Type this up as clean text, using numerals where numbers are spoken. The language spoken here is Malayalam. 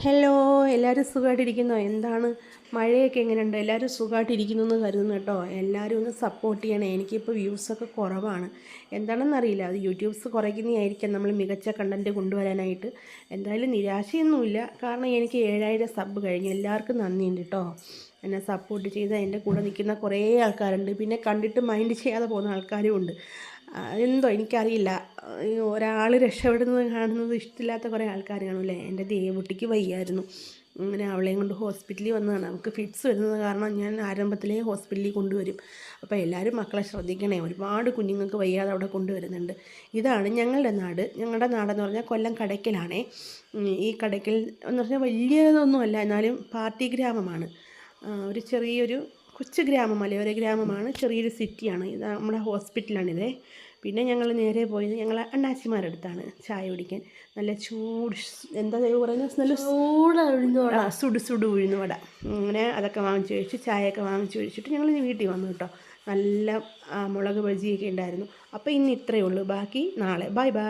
ഹലോ, എല്ലാവരും സുഖമായിട്ടിരിക്കുന്നോ? എന്താണ് മഴയൊക്കെ എങ്ങനെയുണ്ട്? എല്ലാവരും സുഖമായിട്ടിരിക്കുന്നു എന്ന് കരുതുന്നു കേട്ടോ. എല്ലാവരും ഒന്ന് സപ്പോർട്ട് ചെയ്യണേ. എനിക്കിപ്പോൾ വ്യൂസൊക്കെ കുറവാണ്. എന്താണെന്നറിയില്ല. അത് യൂട്യൂബ്സ് കുറയ്ക്കുന്നതായിരിക്കാം നമ്മൾ മികച്ച കണ്ടൻറ്റ് കൊണ്ടുവരാനായിട്ട്. എന്തായാലും നിരാശയൊന്നുമില്ല. കാരണം എനിക്ക് 7000 സബ് കഴിഞ്ഞു. എല്ലാവർക്കും നന്ദിയുണ്ട് കേട്ടോ. എന്നെ സപ്പോർട്ട് ചെയ്ത് എൻ്റെ കൂടെ നിൽക്കുന്ന കുറേ ആൾക്കാരുണ്ട്. പിന്നെ കണ്ടിട്ട് മൈൻഡ് ചെയ്യാതെ പോകുന്ന ആൾക്കാരും ഉണ്ട്. എന്തോ എനിക്കറിയില്ല. ഒരാൾ രക്ഷപ്പെടുന്നത് കാണുന്നത് ഇഷ്ടമില്ലാത്ത കുറേ ആൾക്കാർ കാണുമല്ലേ. എൻ്റെ ദേവുട്ടിക്ക് വയ്യായിരുന്നു. അങ്ങനെ അവളെയും കൊണ്ട് ഹോസ്പിറ്റലിൽ വന്നതാണ്. നമുക്ക് ഫിറ്റ്സ് വരുന്നത് കാരണം ഞാൻ ആരംഭത്തിലേ ഹോസ്പിറ്റലിൽ കൊണ്ടുവരും. അപ്പോൾ എല്ലാവരും മക്കളെ ശ്രദ്ധിക്കണേ. ഒരുപാട് കുഞ്ഞുങ്ങൾക്ക് വയ്യാതെ അവിടെ കൊണ്ടുവരുന്നുണ്ട്. ഇതാണ് ഞങ്ങളുടെ നാട്. ഞങ്ങളുടെ നാടെന്ന് പറഞ്ഞാൽ കൊല്ലം കടയ്ക്കലാണേ. ഈ കടയ്ക്കൽ എന്ന് പറഞ്ഞാൽ വലിയതൊന്നുമല്ല, എന്നാലും പാർട്ടി ഗ്രാമമാണ്. ഒരു ചെറിയൊരു കൊച്ചു ഗ്രാമം, മലയോര ഗ്രാമമാണ്. ചെറിയൊരു സിറ്റിയാണ്. ഇത് നമ്മുടെ ഹോസ്പിറ്റലാണിതേ. പിന്നെ ഞങ്ങൾ നേരെ പോയത് ഞങ്ങൾ അണ്ണാച്ചിമാരുടെ അടുത്താണ് ചായ കുടിക്കാൻ. നല്ല ചൂട്, എന്താ പറയുന്നത്, നല്ല സുടു സുടു ഉഴുന്നുവട. അങ്ങനെ അതൊക്കെ വാങ്ങിച്ച് കഴിച്ച് ചായയൊക്കെ വാങ്ങിച്ച് കഴിച്ചിട്ട് ഞങ്ങൾ വീട്ടിൽ വന്നു കേട്ടോ. നല്ല മുളക് ബജിയൊക്കെ ഉണ്ടായിരുന്നു. അപ്പോൾ ഇന്ന് ഇത്രയേ ഉള്ളൂ. ബാക്കി നാളെ. Bye bye.